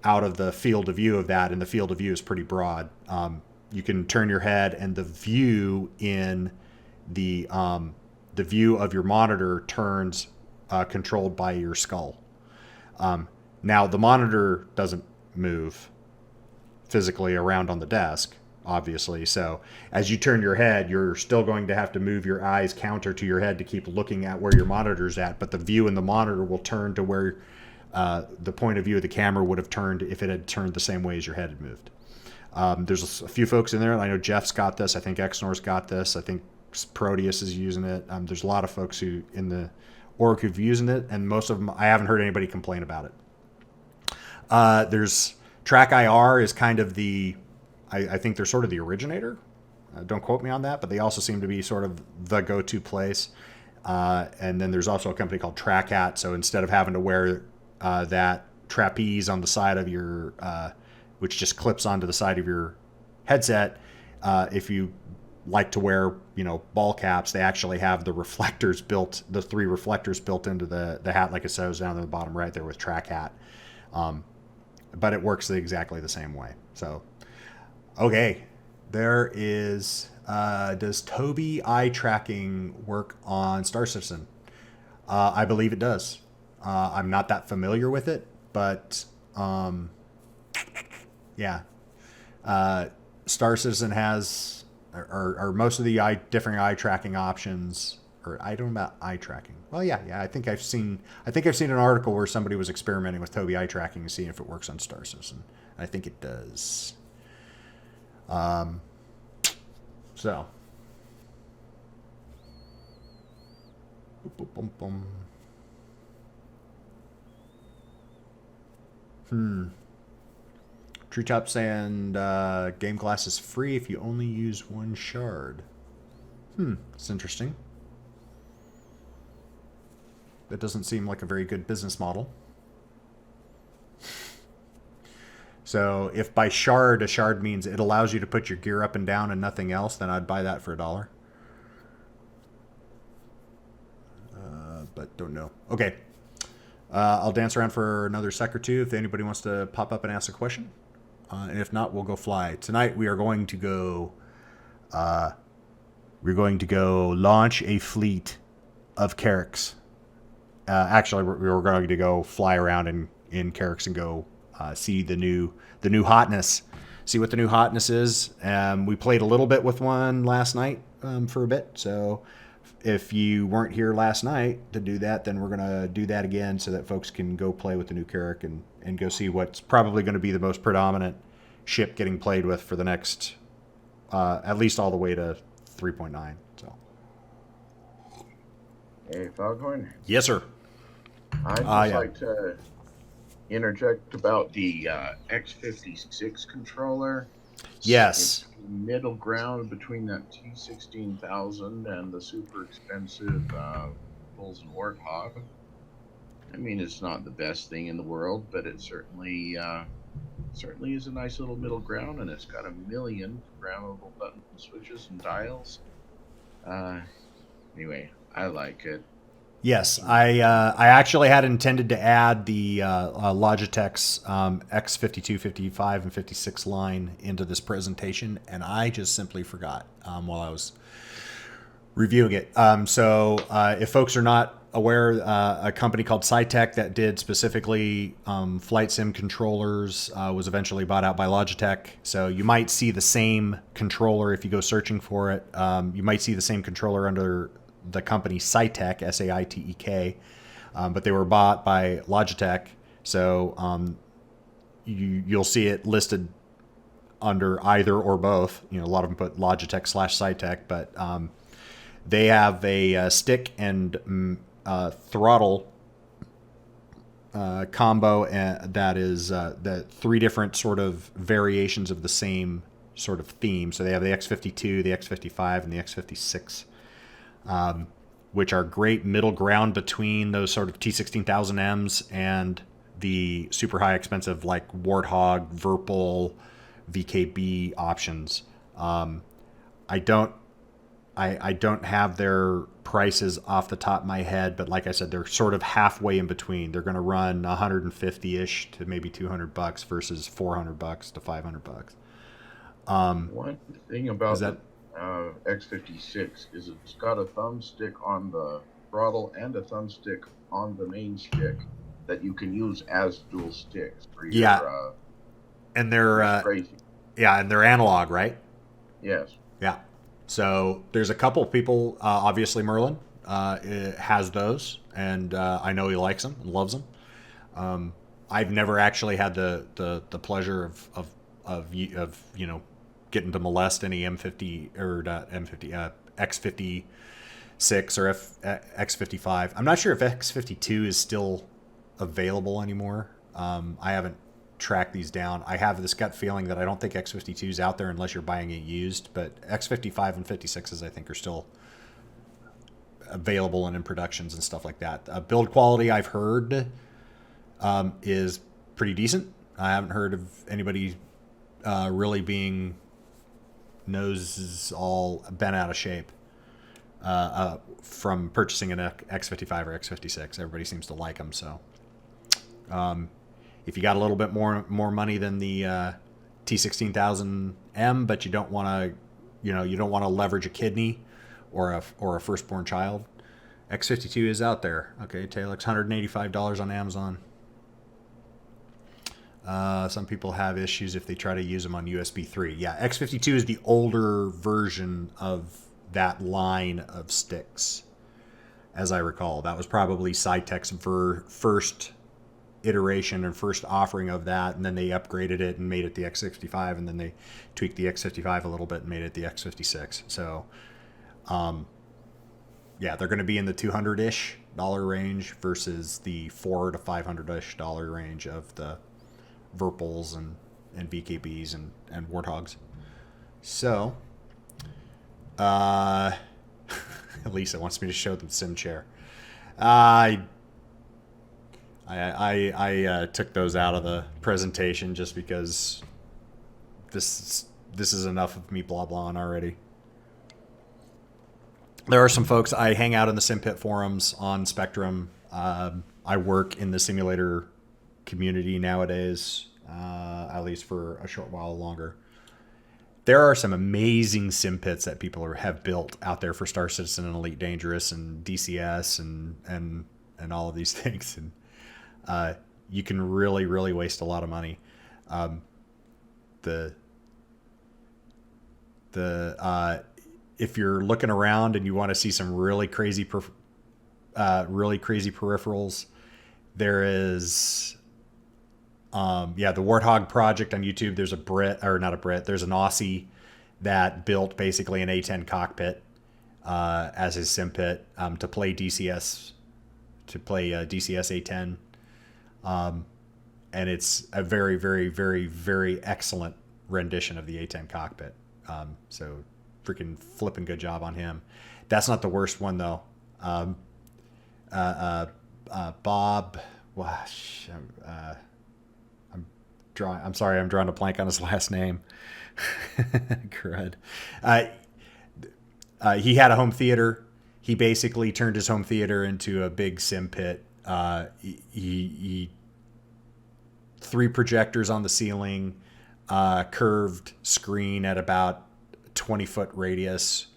out of the field of view of that, and the field of view is pretty broad, you can turn your head, and the view in the view of your monitor turns controlled by your skull. Now, the monitor doesn't move physically around on the desk, obviously. So as you turn your head, you're still going to have to move your eyes counter to your head to keep looking at where your monitor's at. But the view in the monitor will turn to where the point of view of the camera would have turned if it had turned the same way as your head had moved. There's a few folks in there. I know Jeff's got this. I think Exnor's got this. I think Proteus is using it. There's a lot of folks who in the org who've using it, and most of them, I haven't heard anybody complain about it. There's Track IR is kind of I think they're sort of the originator. Don't quote me on that, but they also seem to be sort of the go-to place. And then there's also a company called TrackHat. So instead of having to wear that trapeze on the side of your, which just clips onto the side of your headset, if you like to wear, ball caps, they actually have the reflectors built, the 3 reflectors built into the hat, like it says down in the bottom right there with TrackHat. But it works exactly the same way. So, okay, there is, does Tobii eye tracking work on Star Citizen? I believe it does. I'm not that familiar with it, but yeah. Star Citizen has, or most of the different eye tracking options, or I don't know about eye tracking. Well, yeah. I think I've seen an article where somebody was experimenting with Tobii eye tracking and seeing if it works on Star Citizen. I think it does. So. Treetop saying Game Glass is free if you only use 1 shard. It's interesting. That doesn't seem like a very good business model. So if by shard, a shard means it allows you to put your gear up and down and nothing else, then I'd buy that for $1. But don't know. Okay. I'll dance around for another sec or two if anybody wants to pop up and ask a question. And if not, we'll go fly. Tonight we are going to go launch a fleet of Carracks. Actually, we're going to go fly around in Carracks and go see the new hotness. See what the new hotness is. We played a little bit with one last night for a bit. So if you weren't here last night to do that, then we're going to do that again so that folks can go play with the new Carrack and go see what's probably going to be the most predominant ship getting played with for the next, at least all the way to 3.9. So. Hey, Foghorn. Yes, sir. I'd like to interject about the X56 controller. Yes. It's middle ground between that T16000 and the super expensive Bulls and Warthog. I mean, it's not the best thing in the world, but it certainly is a nice little middle ground, and it's got 1 million programmable button switches and dials. Anyway, I like it. Yes, I actually had intended to add the Logitech's X52, 55, and 56 line into this presentation, and I just simply forgot while I was reviewing it. If folks are not aware, a company called Cytec that did specifically flight sim controllers was eventually bought out by Logitech. So you might see the same controller if you go searching for it. You might see the same controller under the company Cytec, Saitek, but they were bought by Logitech. So you'll see it listed under either or both. A lot of them put Logitech / Cytec, but they have a stick and throttle combo that is the three different sort of variations of the same sort of theme. So they have the X52, the X55, and the X56, which are great middle ground between those sort of T16000Ms and the super high expensive like Warthog, Virpil, VKB options. I don't have their prices off the top of my head, but like I said, they're sort of halfway in between. They're going to run 150-ish to maybe $200 versus $400 to $500. One thing about the X56 is it's got a thumbstick on the throttle and a thumbstick on the main stick that you can use as dual sticks for your, and they're crazy. And they're analog, right? Yes. Yeah. So there's a couple of people, obviously Merlin has those, and I know he likes them and loves them. I've never actually had the pleasure of getting to molest any M50 or M50 X56 or X55. I'm not sure if X52 is still available anymore. I haven't track these down. I have this gut feeling that I don't think X52 is out there unless you're buying it used, but X55 and 56s I think are still available and in productions and stuff like that. Build quality I've heard is pretty decent. I haven't heard of anybody really being noses all bent out of shape from purchasing an X55 or X56. Everybody seems to like them, so if you got a little bit more money than the T16000M, but you don't want to, you don't want to leverage a kidney or a firstborn child, X52 is out there. Okay, Tailix, $185 on Amazon. Some people have issues if they try to use them on USB 3. Yeah, X52 is the older version of that line of sticks, as I recall. That was probably Cytec's first iteration and first offering of that, and then they upgraded it and made it the X65, and then they tweaked the X55 a little bit and made it the X56. So they're going to be in the $200-ish range versus the $400 to $500-ish range of the Virpils and VKBs and Warthogs. So Lisa wants me to show them sim chair. I took those out of the presentation just because this is enough of me blah blahing already. There are some folks, I hang out in the SimPit forums on Spectrum. I work in the simulator community nowadays, at least for a short while longer. There are some amazing sim pits that people have built out there for Star Citizen and Elite Dangerous and DCS and all of these things. And you can really, really waste a lot of money. If you're looking around and you want to see some really crazy peripherals, there is the Warthog project on YouTube. There's there's an Aussie that built basically an A10 cockpit as his sim pit to play DCS A10. And it's a very, very, very, very excellent rendition of the A10 cockpit. So freaking flipping good job on him. That's not the worst one though. Bob, I'm sorry, I'm drawing a blank on his last name. Crud. he had a home theater. He basically turned his home theater into a big sim pit. He 3 projectors on the ceiling, curved screen at about 20-foot radius,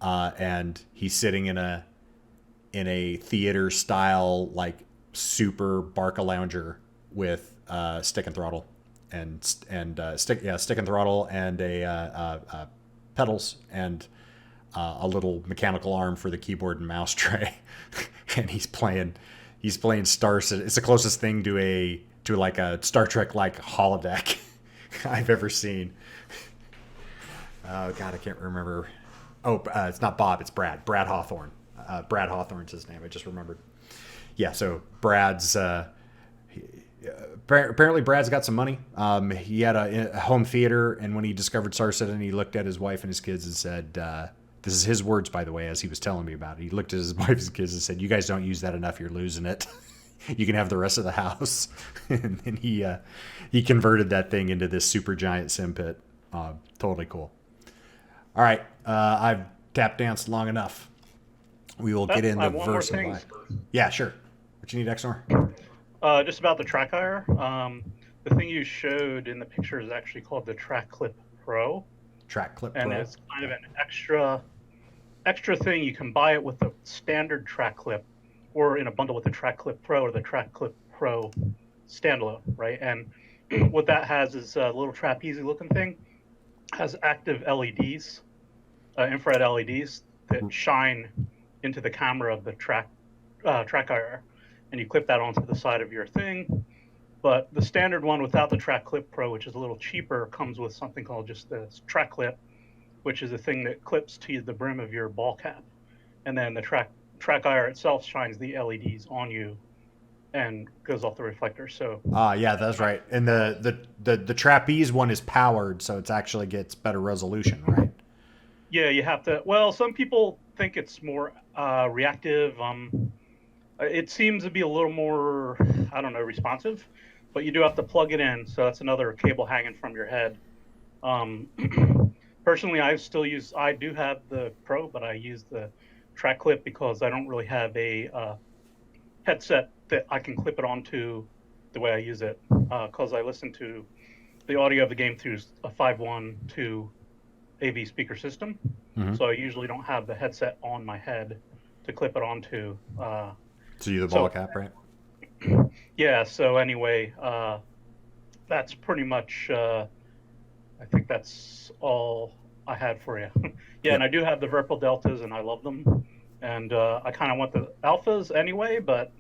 and he's sitting in a theater style like super Barca lounger with stick and throttle and stick and throttle and a pedals and a little mechanical arm for the keyboard and mouse tray. And he's playing Star Citizen. It's the closest thing to like a Star Trek like holodeck I've ever seen. Oh God, I can't remember. Oh, it's not Bob, it's Brad. Brad Hawthorne. Brad Hawthorne's his name. I just remembered. Yeah, so Brad's apparently Brad's got some money. He had a home theater, and when he discovered Star Citizen, he looked at his wife and his kids and said, "This is his words, by the way, as he was telling me about it." He looked at his wife and his kids and said, "You guys don't use that enough. You're losing it. You can have the rest of the house." And then he converted that thing into this super giant sim pit. Totally cool. All right, I've tap danced long enough. We will get in the verse and why. Yeah, sure. What you need, Exnor? Just about the track hire. The thing you showed in the picture is actually called the Track Clip Pro. Track Clip and Pro. It's kind of an extra thing. You can buy it with the standard track clip, or in a bundle with the Track Clip Pro or the Track Clip Pro standalone, right? And what that has is a little trapeze looking thing. Has active LEDs, infrared LEDs that shine into the camera of the track hire, and you clip that onto the side of your thing. But the standard one without the Track Clip Pro, which is a little cheaper, comes with something called just the track clip, which is a thing that clips to the brim of your ball cap, and then the track hire itself shines the LEDs on you and goes off the reflector. So yeah, that's right. And the trapeze one is powered, so it actually gets better resolution, right? Yeah, you have to. Well, some people think it's more reactive. It seems to be a little more, I don't know, responsive, but you do have to plug it in. So that's another cable hanging from your head. Personally, I do have the Pro, but I use the track clip because I don't really have a headset that I can clip it onto the way I use it. Because I listen to the audio of the game through a 512 AV speaker system. Mm-hmm. So I usually don't have the headset on my head to clip it onto. So you the ball cap, right? Yeah. So anyway, that's pretty much. I think that's all I had for you. Yeah, and I do have the Verpal Deltas, and I love them. And I kind of want the Alphas anyway, but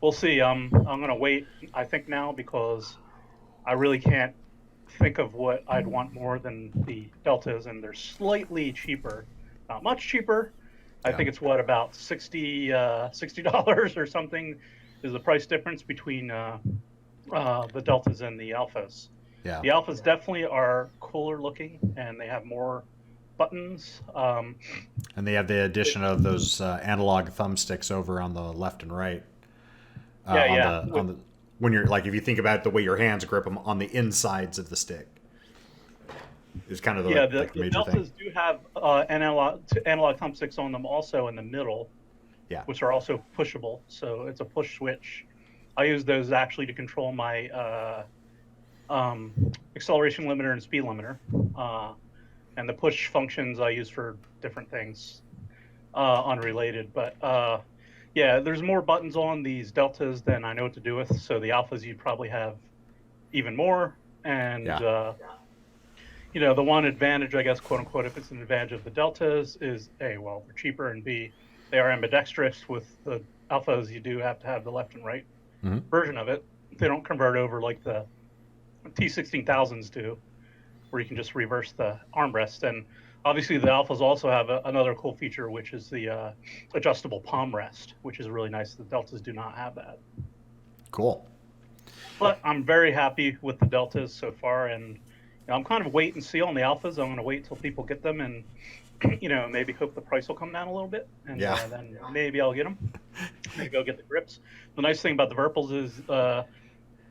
we'll see. I'm gonna wait. I think now because I really can't think of what I'd want more than the Deltas, and they're slightly cheaper, not much cheaper. I think it's about $60 or something is the price difference between the Deltas and the Alphas. Yeah. The Alphas definitely are cooler looking, and they have more buttons. And they have the addition of those analog thumbsticks over on the left and right. When you're like, if you think about the way your hands grip them on the insides of the stick, is kind of the major Deltas thing. do have analog thumbsticks on them also in the middle, which are also pushable. So it's a push switch. I use those actually to control my acceleration limiter and speed limiter, and the push functions I use for different things, unrelated. But there's more buttons on these Deltas than I know what to do with. So the Alphas you'd probably have even more, and the one advantage, I guess, quote unquote, if it's an advantage of the Deltas is A, well, they're cheaper, and B, they are ambidextrous. With the Alphas, you do have to have the left and right version of it. They don't convert over like the T16000s do, where you can just reverse the armrest. And obviously the Alphas also have another cool feature, which is the adjustable palm rest, which is really nice. The Deltas do not have that. Cool. But I'm very happy with the Deltas so far, and I'm kind of wait and see on the Alphas. I'm going to wait till people get them, and maybe hope the price will come down a little bit, and then maybe I'll get them. Maybe go get the grips. The nice thing about the Verpals is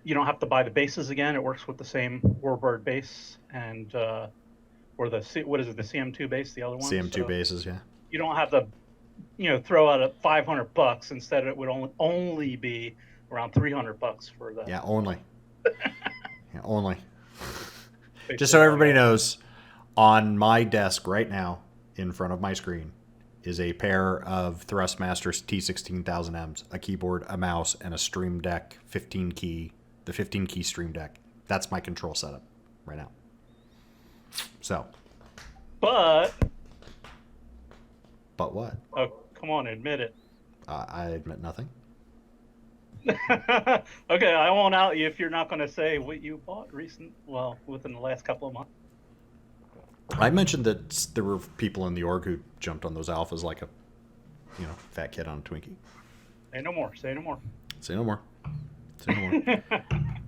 you don't have to buy the bases again. It works with the same Warbird base, and or what is it, the CM2 base, the other one? CM2 bases, yeah. You don't have to, throw out $500. Instead, it would only be around $300 for that. Yeah, only. Yeah, only. Just so everybody knows, on my desk right now, in front of my screen, is a pair of Thrustmaster T16000Ms, a keyboard, a mouse, and a Stream Deck 15-key, the 15-key Stream Deck. That's my control setup right now. So. But what? Oh, come on, admit it. I admit nothing. Okay, I won't out you if you're not going to say what you bought within the last couple of months. I mentioned that there were people in the org who jumped on those alphas like a, fat kid on a Twinkie. Say no more. Say no more. Say no more. Say no more.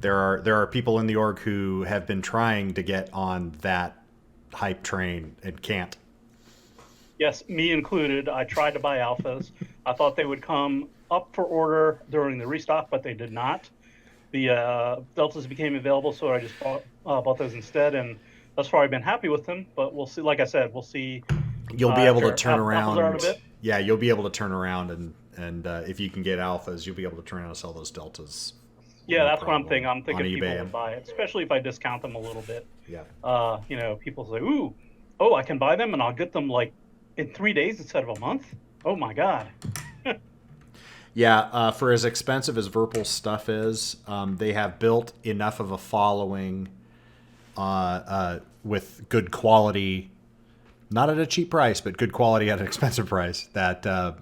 There are people in the org who have been trying to get on that hype train and can't. Yes, me included. I tried to buy alphas. I thought they would come up for order during the restock, but they did not. The deltas became available, so I just bought those instead, and thus far I've been happy with them. But we'll see. Like I said, we'll see. You'll be able to turn around. Yeah, you'll be able to turn around, and if you can get alphas, you'll be able to turn around and sell those deltas. Yeah, that's what I'm thinking. I'm thinking people eBay. would buy it, especially if I discount them a little bit. Yeah. People say, I can buy them, and I'll get them like in 3 days instead of a month. Oh my God. Yeah, for as expensive as Virpil's stuff is, they have built enough of a following with good quality, not at a cheap price, but good quality at an expensive price, that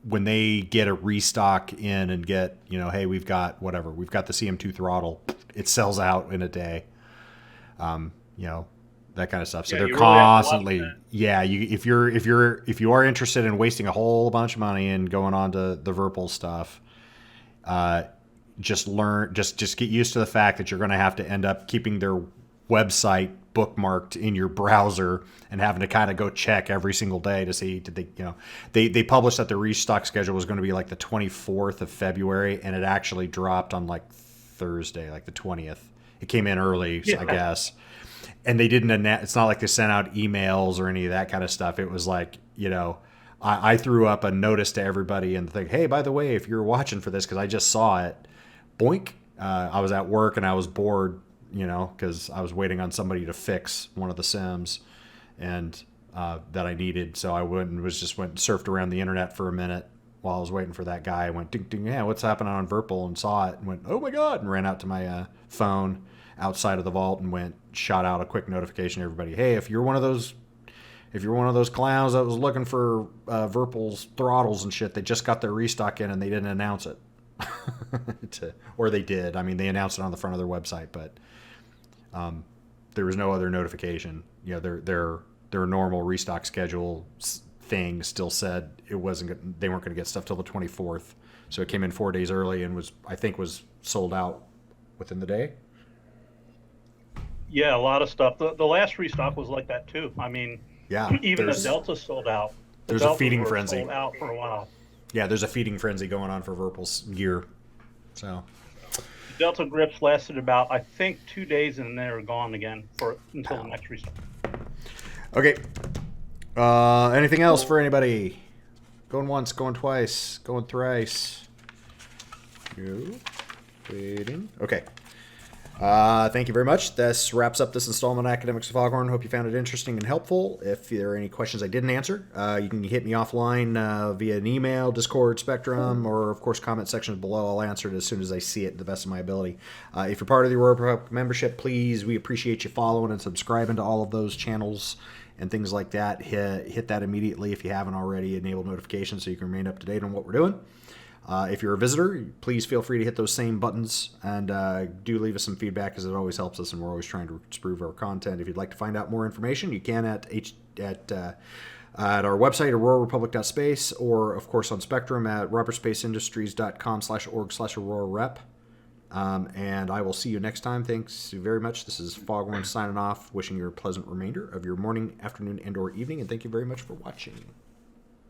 when they get a restock in and get, hey, we've got the CM2 throttle, it sells out in a day, that kind of stuff. So they're constantly, if you are interested in wasting a whole bunch of money and going on to the Virpil stuff, just get used to the fact that you're going to have to end up keeping their website bookmarked in your browser and having to kind of go check every single day to see, they published that the restock schedule was going to be like the 24th of February, and it actually dropped on like Thursday, like the 20th. It came in early, I guess. And they didn't announce, it's not like they sent out emails or any of that kind of stuff. It was like, I threw up a notice to everybody and think, hey, by the way, if you're watching for this, because I just saw it, boink. I was at work and I was bored, because I was waiting on somebody to fix one of the sims and that I needed. So I surfed around the internet for a minute while I was waiting for that guy. I went, ding, ding, yeah, what's happening on Virpil? And saw it and went, oh my God, and ran out to my phone outside of the vault and shot out a quick notification to everybody. Hey, if you're one of those clowns that was looking for Virpil's throttles and shit, they just got their restock in and they didn't announce it. Or they did. I mean, they announced it on the front of their website, but there was no other notification. Their normal restock schedule thing still said they weren't going to get stuff till the 24th. So it came in 4 days early and was sold out within the day. Yeah, a lot of stuff. The last restock was like that too. I mean, even the Delta sold out. There's a feeding frenzy. Sold out for a while. Yeah, there's a feeding frenzy going on for Virpil's gear. So the Delta grips lasted about, I think, 2 days, and they were gone again until the next restock. Okay. Anything else for anybody? Going once, going twice, going thrice. No. Waiting. Okay. Thank you very much. This wraps up this installment of Academics of Foghorn. Hope you found it interesting and helpful. If there are any questions I didn't answer, you can hit me offline via an email, Discord, Spectrum, or, of course, comment sections below. I'll answer it as soon as I see it to the best of my ability. If you're part of the Aurora Republic membership, please, we appreciate you following and subscribing to all of those channels and things like that. Hit that immediately if you haven't already. Enable notifications so you can remain up to date on what we're doing. If you're a visitor, please feel free to hit those same buttons and do leave us some feedback, because it always helps us, and we're always trying to improve our content. If you'd like to find out more information, you can at our website, aurorarepublic.space, or, of course, on Spectrum at rubberspaceindustries.com/org/aurorarep. And I will see you next time. Thanks very much. This is Foghorn signing off, wishing you a pleasant remainder of your morning, afternoon, and or evening, and thank you very much for watching.